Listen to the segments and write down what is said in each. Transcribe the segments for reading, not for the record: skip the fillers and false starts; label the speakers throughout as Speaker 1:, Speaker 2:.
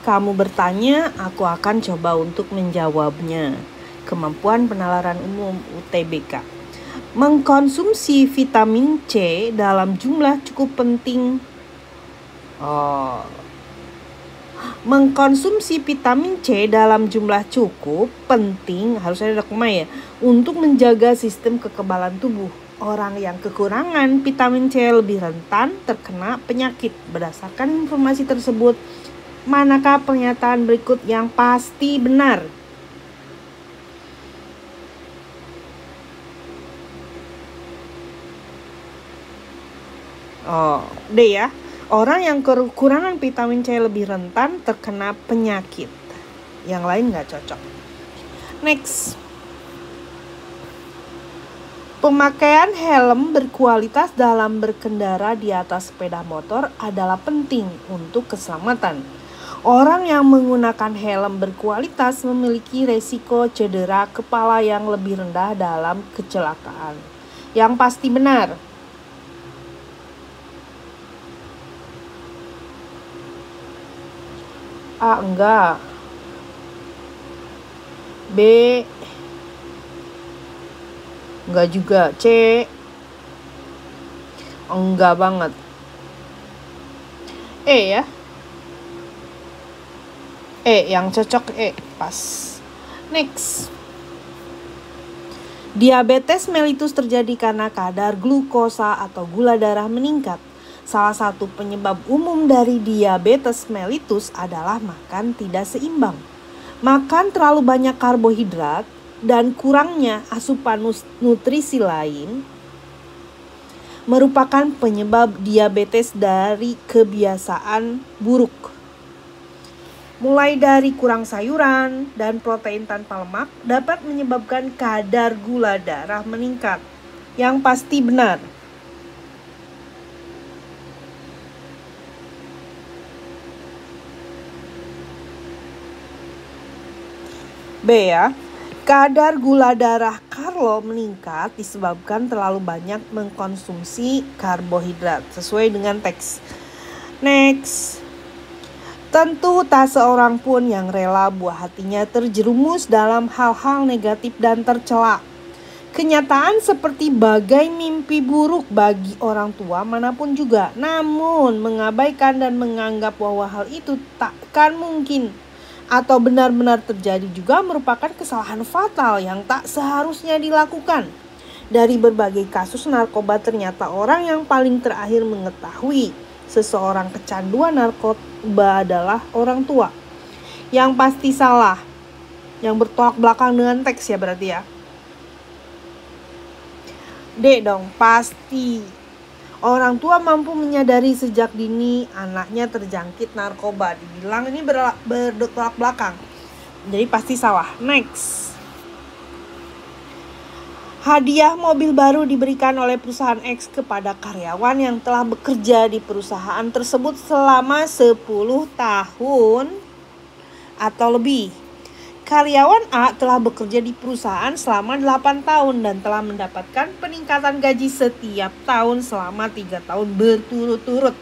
Speaker 1: kamu bertanya, aku akan coba untuk menjawabnya. Kemampuan penalaran umum UTBK. Mengkonsumsi vitamin C dalam jumlah cukup penting. Mengkonsumsi vitamin C dalam jumlah cukup penting, harus ada koma ya, untuk menjaga sistem kekebalan tubuh. Orang yang kekurangan vitamin C lebih rentan terkena penyakit. Berdasarkan informasi tersebut, manakah pernyataan berikut yang pasti benar? D ya. Orang yang kekurangan vitamin C lebih rentan terkena penyakit. Yang lain nggak cocok. Next. Pemakaian helm berkualitas dalam berkendara di atas sepeda motor adalah penting untuk keselamatan. Orang yang menggunakan helm berkualitas memiliki resiko cedera kepala yang lebih rendah dalam kecelakaan. Yang pasti benar. A. Enggak. B. Enggak juga. C. Enggak banget. E ya. E, yang cocok E. Pas. Next. Diabetes mellitus terjadi karena kadar glukosa atau gula darah meningkat. Salah satu penyebab umum dari diabetes mellitus adalah makan tidak seimbang. Makan terlalu banyak karbohidrat dan kurangnya asupan nutrisi lain merupakan penyebab diabetes dari kebiasaan buruk. Mulai dari kurang sayuran dan protein tanpa lemak dapat menyebabkan kadar gula darah meningkat. Yang pasti benar. B ya. Kadar gula darah Carlo meningkat disebabkan terlalu banyak mengkonsumsi karbohidrat sesuai dengan teks. Next. Tentu tak seorang pun yang rela buah hatinya terjerumus dalam hal-hal negatif dan tercela. Kenyataan seperti bagai mimpi buruk bagi orang tua manapun juga. Namun mengabaikan dan menganggap bahwa hal itu takkan mungkin atau benar-benar terjadi juga merupakan kesalahan fatal yang tak seharusnya dilakukan. Dari berbagai kasus narkoba ternyata orang yang paling terakhir mengetahui seseorang kecanduan narkoba adalah orang tua. Yang pasti salah. Yang bertolak belakang dengan teks ya berarti ya. D dong, pasti. Orang tua mampu menyadari sejak dini anaknya terjangkit narkoba. Dibilang ini bertolak belakang. Jadi pasti salah. Next. Hadiah mobil baru diberikan oleh perusahaan X kepada karyawan yang telah bekerja di perusahaan tersebut selama 10 tahun atau lebih. Karyawan A telah bekerja di perusahaan selama 8 tahun dan telah mendapatkan peningkatan gaji setiap tahun selama 3 tahun berturut-turut.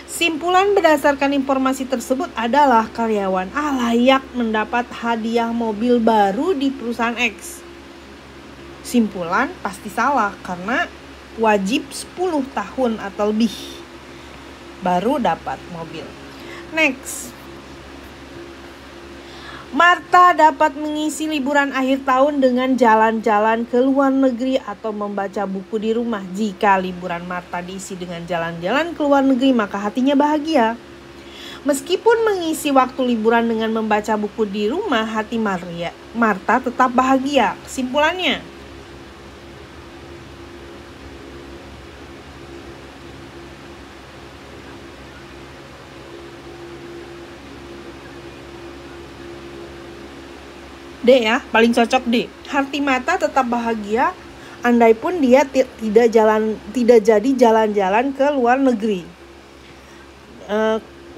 Speaker 1: Simpulan berdasarkan informasi tersebut adalah karyawan A layak mendapat hadiah mobil baru di perusahaan X. Simpulan pasti salah karena wajib 10 tahun atau lebih baru dapat mobil. Next. Martha dapat mengisi liburan akhir tahun dengan jalan-jalan ke luar negeri atau membaca buku di rumah. Jika liburan Martha diisi dengan jalan-jalan ke luar negeri, maka hatinya bahagia. Meskipun mengisi waktu liburan dengan membaca buku di rumah, hati Martha tetap bahagia. Kesimpulannya, D ya, paling cocok D. Hati Martha tetap bahagia andai pun dia tidak jadi jalan-jalan ke luar negeri.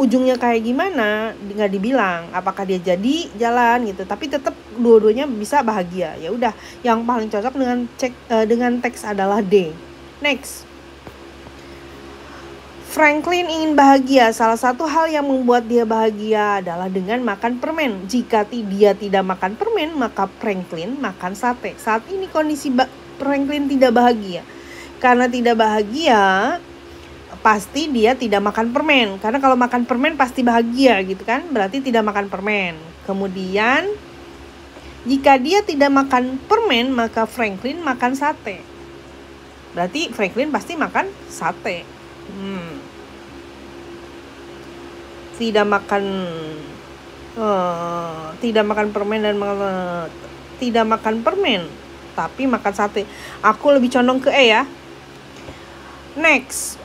Speaker 1: Ujungnya kayak gimana nggak dibilang, apakah dia jadi jalan gitu, tapi tetap dua-duanya bisa bahagia. Ya udah, yang paling cocok dengan teks adalah D. Next. Franklin ingin bahagia. Salah satu hal yang membuat dia bahagia adalah dengan makan permen. Jika dia tidak makan permen, maka Franklin makan sate. Saat ini kondisi Franklin tidak bahagia. Karena tidak bahagia, pasti dia tidak makan permen. Karena kalau makan permen pasti bahagia gitu kan. Berarti tidak makan permen. Kemudian jika dia tidak makan permen, maka Franklin makan sate. Berarti Franklin pasti makan sate. Tidak makan permen dan tidak makan permen tapi makan sate. Aku lebih condong ke E ya. Next,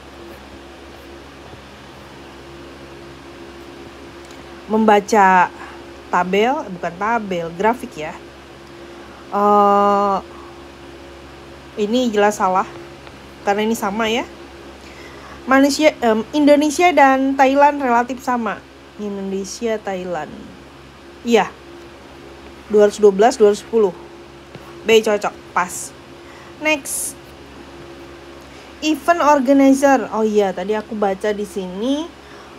Speaker 1: membaca grafik ya. Ini jelas salah karena ini sama ya. Indonesia dan Thailand relatif sama. Indonesia, Thailand. Iya. 212, 210. B cocok, pas. Next. Event organizer. Oh iya, tadi aku baca di sini.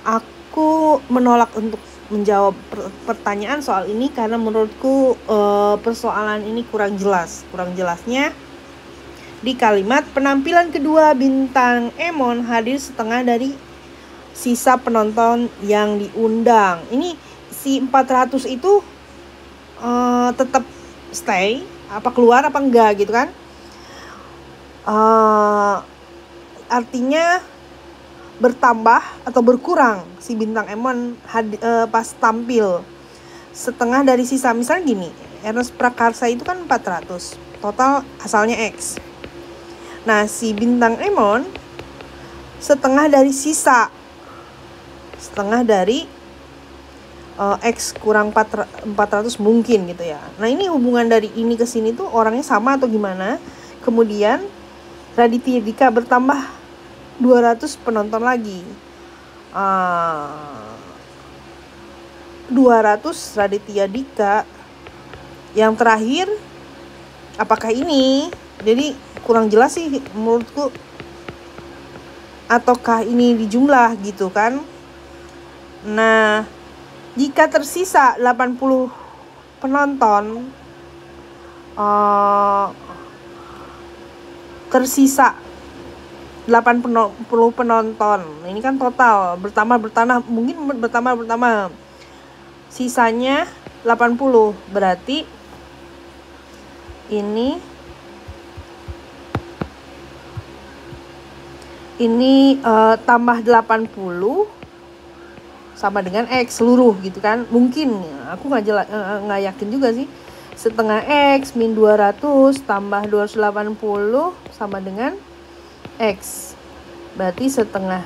Speaker 1: Aku menolak untuk menjawab pertanyaan soal ini karena menurutku persoalan ini kurang jelas. Kurang jelasnya di kalimat penampilan kedua bintang Emon hadir setengah dari sisa penonton yang diundang. Ini si 400 itu tetap stay apa keluar apa enggak gitu kan. Artinya bertambah atau berkurang si bintang Emon pas tampil setengah dari sisa. Misalnya gini, Ernest Prakarsa itu kan 400, total asalnya X. Nah, si bintang Emon setengah dari sisa. Setengah dari X kurang 400 mungkin gitu ya. Nah, ini hubungan dari ini ke sini tuh orangnya sama atau gimana. Kemudian Raditya Dika bertambah 200 penonton lagi. 200 Raditya Dika. Yang terakhir apakah ini? Jadi kurang jelas sih menurutku. Ataukah ini di jumlah gitu kan. Nah, jika tersisa 80 penonton, tersisa 80 penonton. Ini kan total bertambah mungkin bertambah. Sisanya 80. Berarti ini tambah 80 sama dengan X seluruh gitu kan. Mungkin aku nggak yakin juga sih. Setengah X min 200 tambah 280 sama dengan X. Berarti setengah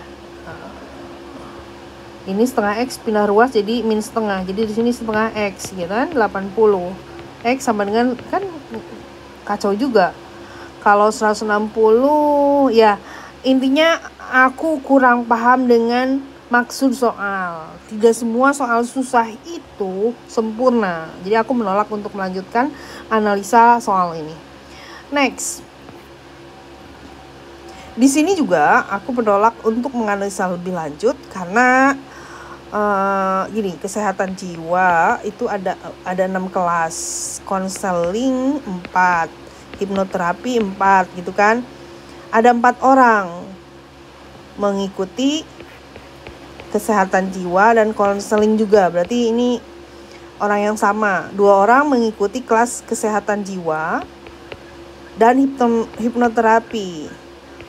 Speaker 1: ini setengah X pindah ruas jadi min setengah. Jadi di sini setengah X gitu kan, 80. X sama dengan kan kacau juga. Kalau 160 ya intinya aku kurang paham dengan maksud soal. Tidak semua soal susah itu sempurna. Jadi aku menolak untuk melanjutkan analisa soal ini. Next. Di sini juga aku menolak untuk menganalisa lebih lanjut karena gini, kesehatan jiwa itu ada 6 kelas, konseling 4, hipnoterapi 4 gitu kan. Ada 4 orang mengikuti kesehatan jiwa dan konseling juga. Berarti ini orang yang sama. 2 orang mengikuti kelas kesehatan jiwa dan hipnoterapi.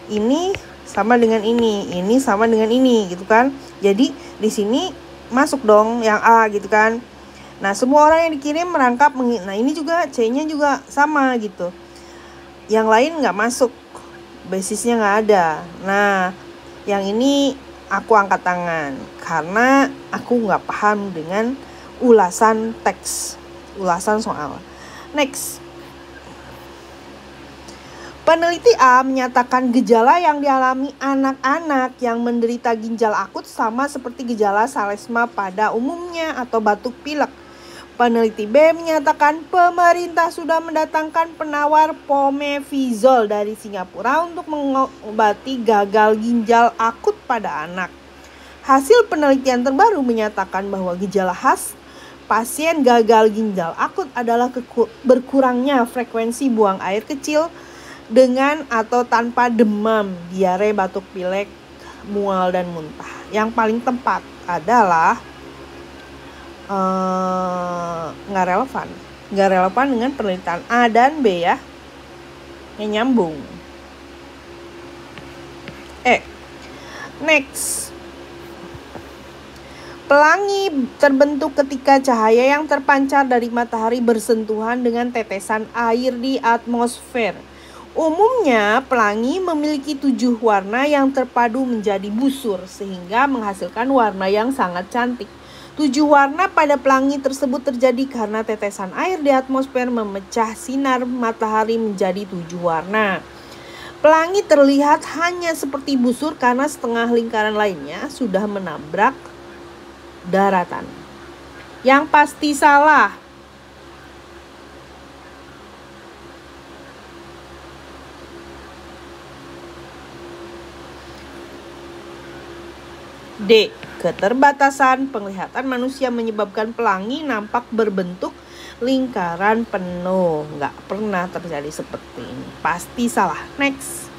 Speaker 1: Ini sama dengan ini sama dengan ini gitu kan. Jadi di sini masuk dong yang A gitu kan. Nah, semua orang yang dikirim merangkap nah ini juga C-nya juga sama gitu. Yang lain nggak masuk. Basisnya nggak ada. Nah, yang ini aku angkat tangan karena aku nggak paham dengan ulasan teks, ulasan soal. Next. Peneliti A menyatakan gejala yang dialami anak-anak yang menderita ginjal akut sama seperti gejala salesma pada umumnya atau batuk pilek. Peneliti B menyatakan pemerintah sudah mendatangkan penawar pomefizol dari Singapura untuk mengobati gagal ginjal akut pada anak. Hasil penelitian terbaru menyatakan bahwa gejala khas pasien gagal ginjal akut adalah berkurangnya frekuensi buang air kecil dengan atau tanpa demam, diare, batuk pilek, mual, dan muntah. Yang paling tepat adalah nggak relevan dengan penelitian A dan B ya, yang nyambung. Next, pelangi terbentuk ketika cahaya yang terpancar dari matahari bersentuhan dengan tetesan air di atmosfer. Umumnya pelangi memiliki 7 warna yang terpadu menjadi busur sehingga menghasilkan warna yang sangat cantik. 7 warna pada pelangi tersebut terjadi karena tetesan air di atmosfer memecah sinar matahari menjadi 7 warna. Pelangi terlihat hanya seperti busur karena setengah lingkaran lainnya sudah menabrak daratan. Yang pasti salah. D. Keterbatasan penglihatan manusia menyebabkan pelangi nampak berbentuk lingkaran penuh. Nggak pernah terjadi seperti ini. Pasti salah. Next.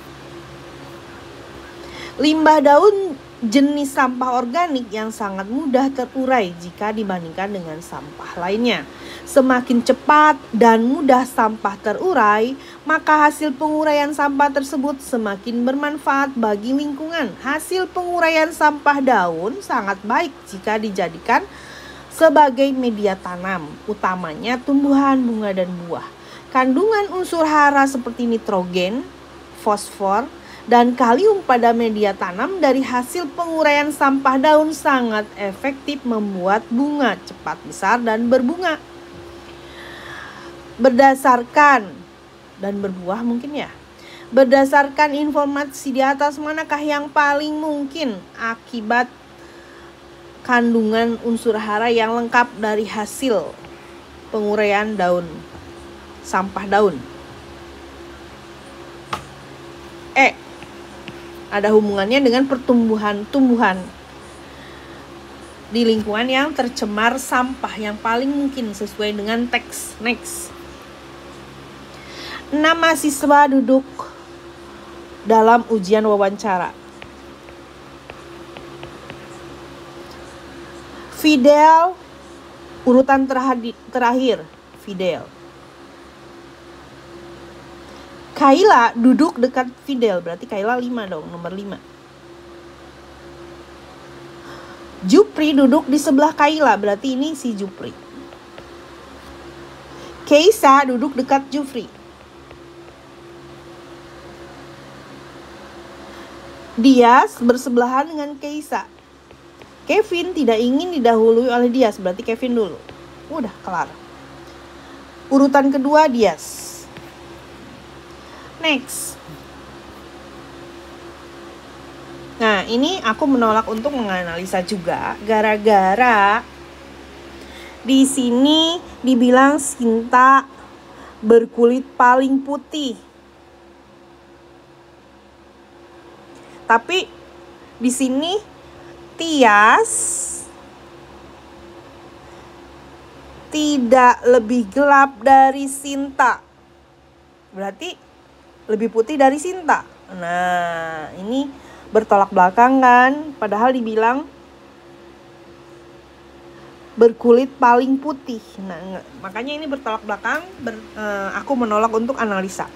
Speaker 1: Limbah daun jenis sampah organik yang sangat mudah terurai jika dibandingkan dengan sampah lainnya. Semakin cepat dan mudah sampah terurai, maka hasil penguraian sampah tersebut semakin bermanfaat bagi lingkungan. Hasil penguraian sampah daun sangat baik jika dijadikan sebagai media tanam, utamanya tumbuhan, bunga, dan buah. Kandungan unsur hara seperti nitrogen, fosfor, dan kalium pada media tanam dari hasil penguraian sampah daun sangat efektif membuat bunga cepat besar dan berbunga. Berdasarkan dan berbuah mungkin ya. Berdasarkan informasi di atas, manakah yang paling mungkin akibat kandungan unsur hara yang lengkap dari hasil penguraian daun, sampah daun? Ada hubungannya dengan pertumbuhan-tumbuhan di lingkungan yang tercemar sampah yang paling mungkin sesuai dengan teks. Next. 6 mahasiswa duduk dalam ujian wawancara. Fidel, urutan terakhir, Fidel. Kayla duduk dekat Fidel, berarti Kayla 5 dong, nomor 5. Jupri duduk di sebelah Kayla, berarti ini si Jupri. Keisa duduk dekat Jupri. Dias bersebelahan dengan Keisa. Kevin tidak ingin didahului oleh Dias, berarti Kevin dulu. Udah kelar. Urutan kedua Dias. Next. Nah, ini aku menolak untuk menganalisa juga gara-gara di sini dibilang Sinta berkulit paling putih. Tapi di sini Tias tidak lebih gelap dari Sinta. Berarti lebih putih dari Sinta. Nah, ini bertolak belakang kan? Padahal dibilang berkulit paling putih. Nah, makanya ini bertolak belakang. Aku menolak untuk analisa.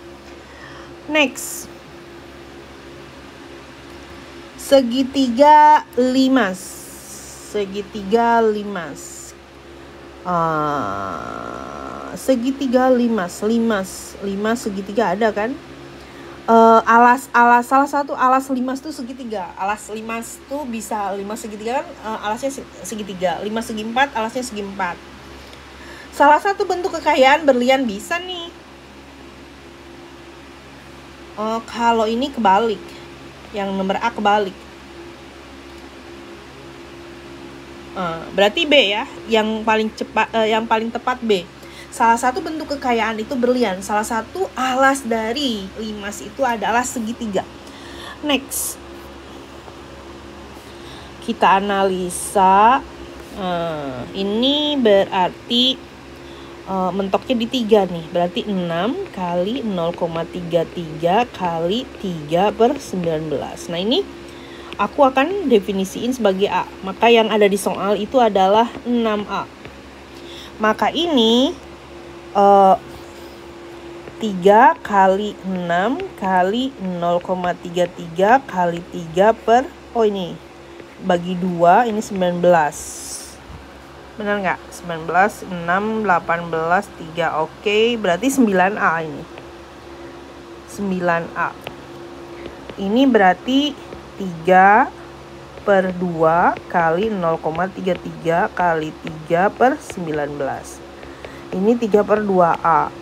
Speaker 1: Next. Segitiga limas. Segitiga limas. Segitiga limas. Limas segitiga ada kan? Alas salah satu alas limas tuh segitiga. Alas limas tuh bisa limas segitiga kan, alasnya segitiga. Limas segi empat, alasnya segi empat. Salah satu bentuk kekayaan berlian bisa nih. Kalau ini kebalik. Yang nomor A kebalik. Berarti B ya, yang paling tepat B. Salah satu bentuk kekayaan itu berlian. Salah satu alas dari limas itu adalah segitiga. Next, kita analisa. Ini berarti mentoknya di 3 nih. Berarti 6 kali 0,33 kali 3/19. Nah ini aku akan definisiin sebagai A. Maka yang ada di soal itu adalah 6A. Maka ini 3 kali 6 kali 0,33 kali 3 per, ini bagi 2, ini 19. Benar nggak? 19, 6, 18, 3. Oke, berarti 9A ini. 9A. Ini berarti 3 per 2 kali 0,33 kali 3/19. Ini 3/2A.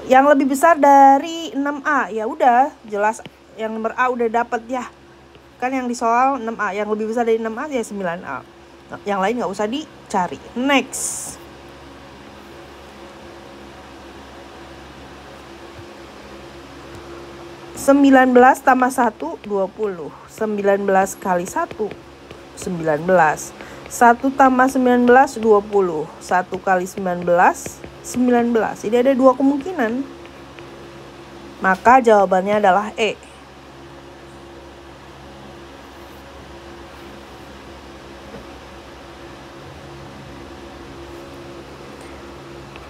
Speaker 1: Yang lebih besar dari 6A. Ya udah, jelas yang nomor A udah dapet ya. Kan yang di soal 6A. Yang lebih besar dari 6A ya 9A. Yang lain nggak usah dicari. Next. (19 tambah 1, 20. 19 kali 1, 19. 1 tambah 19, 20. 1 kali 19, 19. Ini ada 2 kemungkinan. Maka jawabannya adalah E.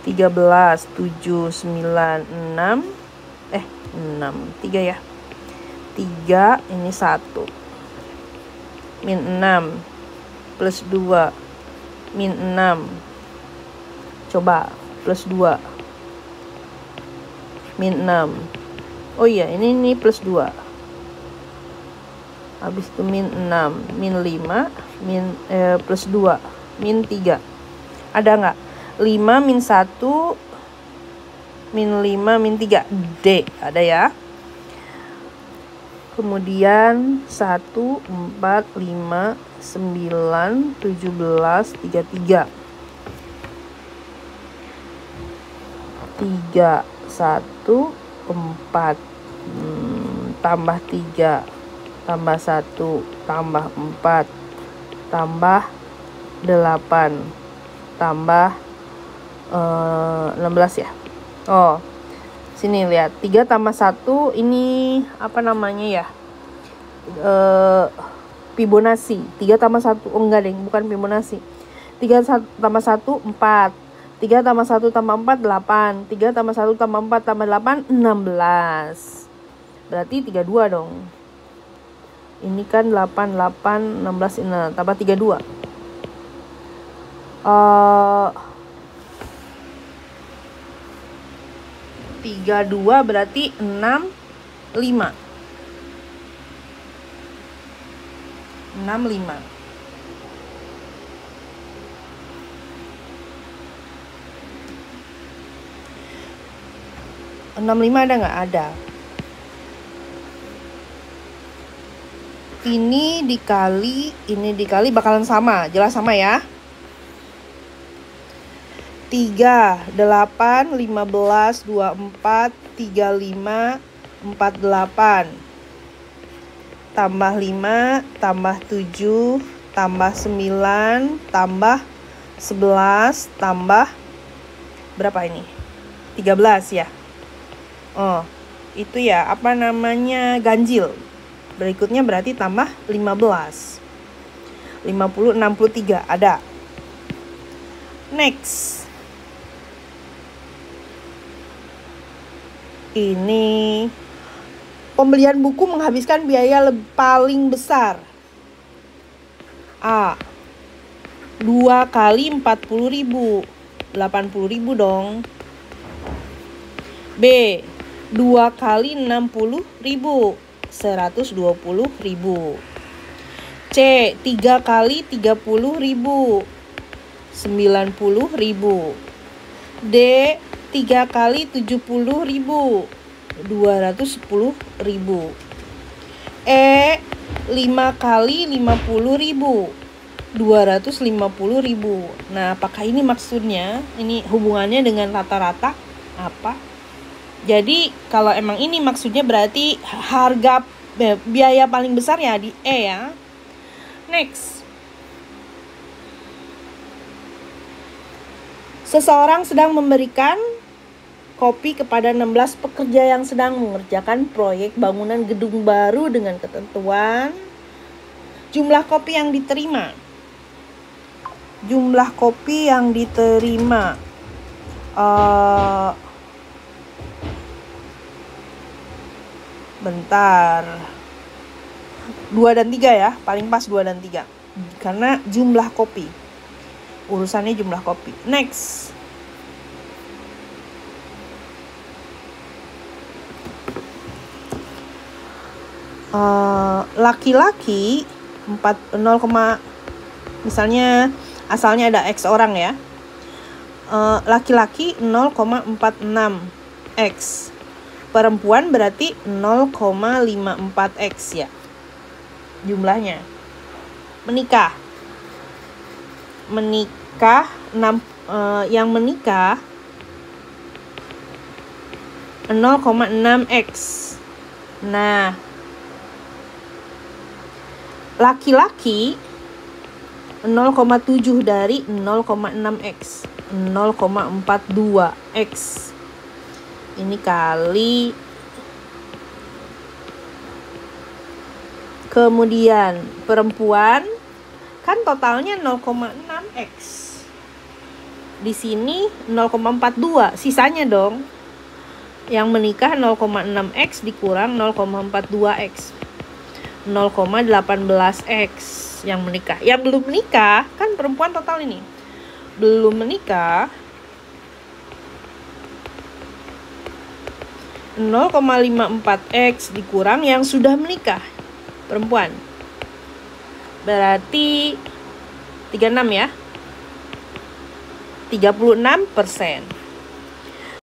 Speaker 1: (13, 7, 9, 6). 6, 3 ya. 3, ini 1. Min 6 plus 2 min 6. Coba plus 2 min 6. Oh iya, ini plus 2. Habis itu min 6 min 5 plus 2 min 3. Ada nggak? 5 min 1 min 5 min 3. D. Ada ya. Kemudian 1, 4, 5, 9, 17, 33. 3, 1, 4. Tambah 3, tambah 1, tambah 4, tambah 8, tambah 16 ya. Sini lihat, 3 tambah 1 ini apa namanya ya? Fibonacci. 3 tambah 1, enggak deh, bukan Fibonacci. 3 tambah 1, 4. 3 tambah 1 tambah 4, 8. 3 tambah 1 tambah 4 tambah 8, 16. Berarti 32 dong. Ini kan 8, 8, 16, ini tambah 32. 32 berarti 6, 5. 6, 5. ada nggak? Ada. Ini dikali bakalan sama. Jelas sama ya. 3, 8, 15, 24, 35, 48. Tambah 5, tambah 7, tambah 9, tambah 11, tambah berapa ini? 13 ya. Itu ya, apa namanya, ganjil. Berikutnya berarti tambah 15. 50, 63 ada. Next. Ini pembelian buku menghabiskan biaya paling besar. A. 2 kali 40.000. 80.000 dong. B. 2 kali 60.000. 120.000. C. 3 kali 30.000. 90.000. D. 3 kali 70.000. 210.000. E. 5 kali 50.000. 250.000. Nah, apakah ini maksudnya? Ini hubungannya dengan rata-rata apa? Jadi, kalau emang ini maksudnya berarti harga biaya paling besar ya di E ya. Next. Seseorang sedang memberikan kopi kepada 16 pekerja yang sedang mengerjakan proyek bangunan gedung baru dengan ketentuan jumlah kopi yang diterima. Jumlah kopi yang diterima. Bentar. 2 dan 3 ya, paling pas 2 dan 3. Karena jumlah kopi. Urusannya jumlah kopi. Next. Laki-laki 0, misalnya asalnya ada X orang ya. Laki-laki 0,46 X. Perempuan berarti 0,54 X ya. Jumlahnya. Menikah yang menikah 0,6 X. Nah, laki-laki 0,7 dari 0,6 X, 0,42 X. Ini kali. Kemudian perempuan kan totalnya 0,6 X. Di sini 0,42, sisanya dong. Yang menikah 0,6 X dikurang 0,42 X. 0,18 X yang menikah. Yang belum menikah kan perempuan total ini. Belum menikah 0,54 X dikurang yang sudah menikah perempuan. Berarti 36 ya. 36%.